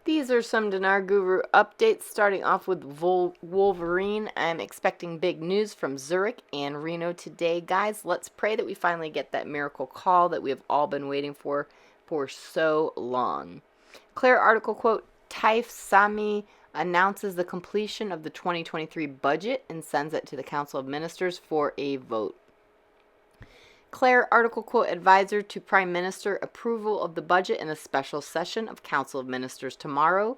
These are some Dinar Guru updates, starting off with Wolverine. I'm expecting big news from Zurich and Reno today. Guys, let's pray that we finally get that miracle call that we have all been waiting for so long. Claire article quote, Taif Sami announces the completion of the 2023 budget and sends it to the Council of Ministers for a vote. Claire article quote, advisor to Prime Minister, approval of the budget in a special session of Council of Ministers tomorrow.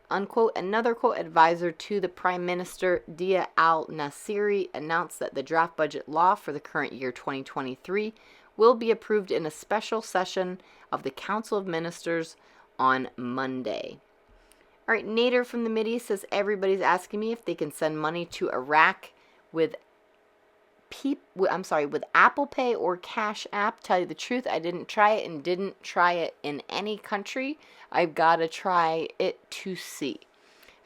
Unquote. Another quote, advisor to the Prime Minister, Dia al-Nasiri, announced that the draft budget law for the current year 2023 will be approved in a special session of the Council of Ministers on Monday. All right, Nader from the Mideast says everybody's asking me if they can send money to Iraq with Apple Pay or Cash App. Tell you the truth, I didn't try it and didn't try it in any country. I've got to try it to see.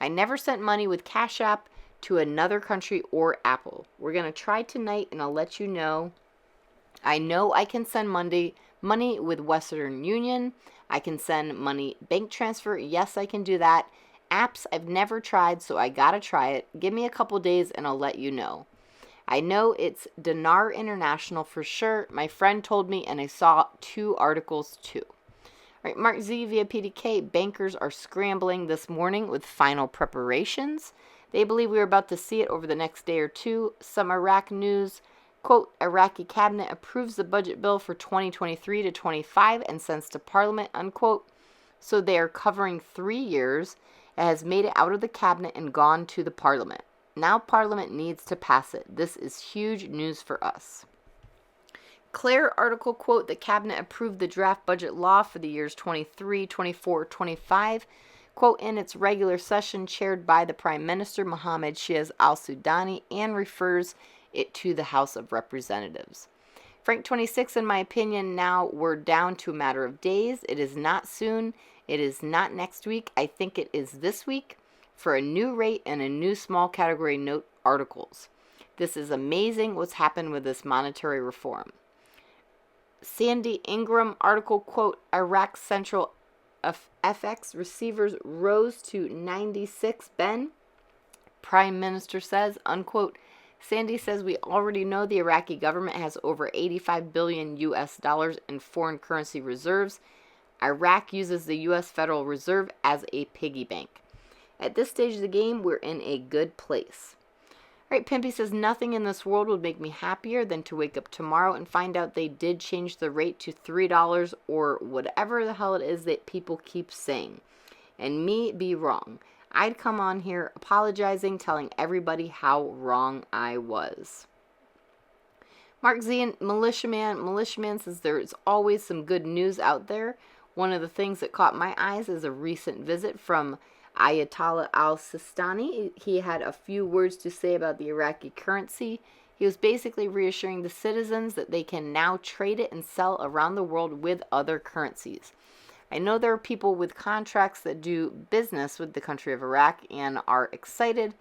I never sent money with Cash App to another country or Apple. We're going to try tonight and I'll let you know. I know I can send money with Western Union. I can send money bank transfer. Yes, I can do that. Apps I've never tried, so I got to try it. Give me a couple days and I'll let you know. I know it's Dinar International for sure. My friend told me, and I saw 2 articles too. All right, Mark Z via PDK. Bankers are scrambling this morning with final preparations. They believe we are about to see it over the next day or two. Some Iraq news. Quote, Iraqi cabinet approves the budget bill for 2023 to 25 and sends to parliament, unquote. So they are covering 3 years. It has made it out of the cabinet and gone to the parliament. Now Parliament needs to pass it. This is huge news for us. Claire article quote, the Cabinet approved the draft budget law for the years 23, 24, 25, quote, in its regular session chaired by the Prime Minister Mohammed Shiaz al-Sudani, and refers it to the House of Representatives. Frank 26, in my opinion, now we're down to a matter of days. It is not soon. It is not next week. I think it is this week, for a new rate and a new small category note articles. This is amazing what's happened with this monetary reform. Sandy Ingram article quote, Iraq Central FX receivers rose to 96 Ben. Prime Minister says, unquote. Sandy says we already know the Iraqi government has over 85 billion US dollars in foreign currency reserves. Iraq uses the US Federal Reserve as a piggy bank. At this stage of the game, we're in a good place. All right, Pimpy says, nothing in this world would make me happier than to wake up tomorrow and find out they did change the rate to $3 or whatever the hell it is that people keep saying. And me be wrong. I'd come on here apologizing, telling everybody how wrong I was. Mark Z and Militiaman says there is always some good news out there. One of the things that caught my eyes is a recent visit from Ayatollah al-Sistani. He had a few words to say about the Iraqi currency. He was basically reassuring the citizens that they can now trade it and sell around the world with other currencies. I know there are people with contracts that do business with the country of Iraq and are excited.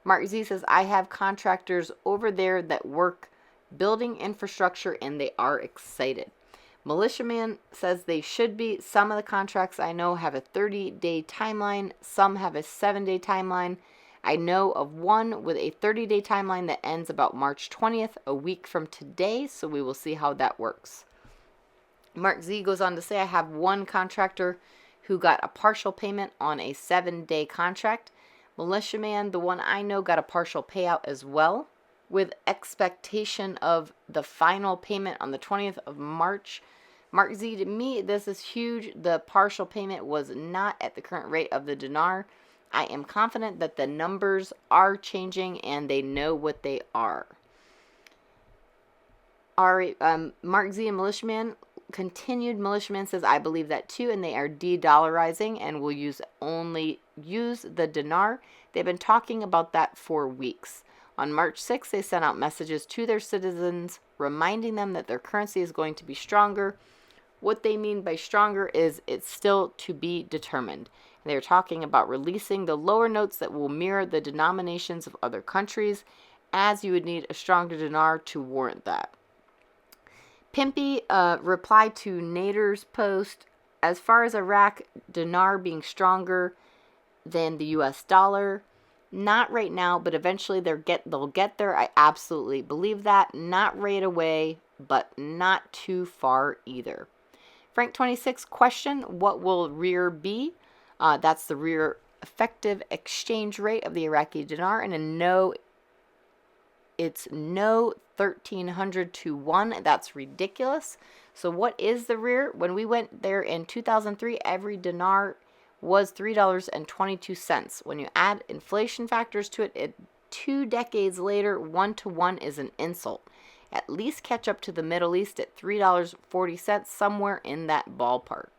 Mark Z says, I have contractors over there that work building infrastructure and they are excited. Militiaman says they should be. Some of the contracts I know have a 30-day timeline. Some have a 7-day timeline. I know of one with a 30-day timeline that ends about March 20th, a week from today, so we will see how that works. Mark Z goes on to say, I have one contractor who got a partial payment on a 7-day contract. Militiaman, the one I know, got a partial payout as well, with expectation of the final payment on the 20th of March. Mark Z, to me, this is huge. The partial payment was not at the current rate of the dinar. I am confident that the numbers are changing and they know what they are. Mark Z and Militiaman continued. Militiaman says, I believe that too, and they are de-dollarizing and will only use the dinar. They've been talking about that for weeks. On March 6th, they sent out messages to their citizens, reminding them that their currency is going to be stronger. What they mean by stronger is it's still to be determined. They're talking about releasing the lower notes that will mirror the denominations of other countries, as you would need a stronger dinar to warrant that. Pimpy replied to Nader's post, as far as Iraq dinar being stronger than the US dollar, not right now, but eventually they'll get there. I absolutely believe that. Not right away, but not too far either. Frank 26 question, what will REER be? That's the REER effective exchange rate of the Iraqi dinar, and it's no 1,300 to 1. That's ridiculous. So what is the REER? When we went there in 2003, every dinar was $3.22. When you add inflation factors to it, 2 decades later, 1 to 1 is an insult. At least catch up to the Middle East at $3.40, somewhere in that ballpark.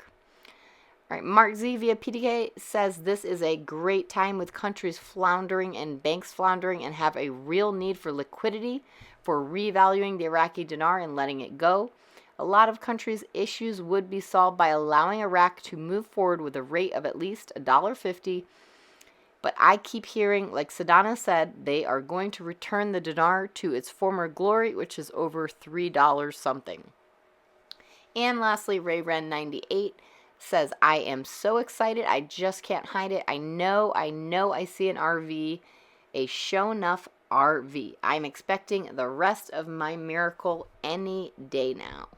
All right, Mark Z via PDK says this is a great time with countries floundering and banks floundering and have a real need for liquidity for revaluing the Iraqi dinar and letting it go. A lot of countries' issues would be solved by allowing Iraq to move forward with a rate of at least $1.50. But I keep hearing, like Sedana said, they are going to return the dinar to its former glory, which is over $3 something. And lastly, RayRen98 says, I am so excited, I just can't hide it. I know I see an RV, a show enough RV. I'm expecting the rest of my miracle any day now.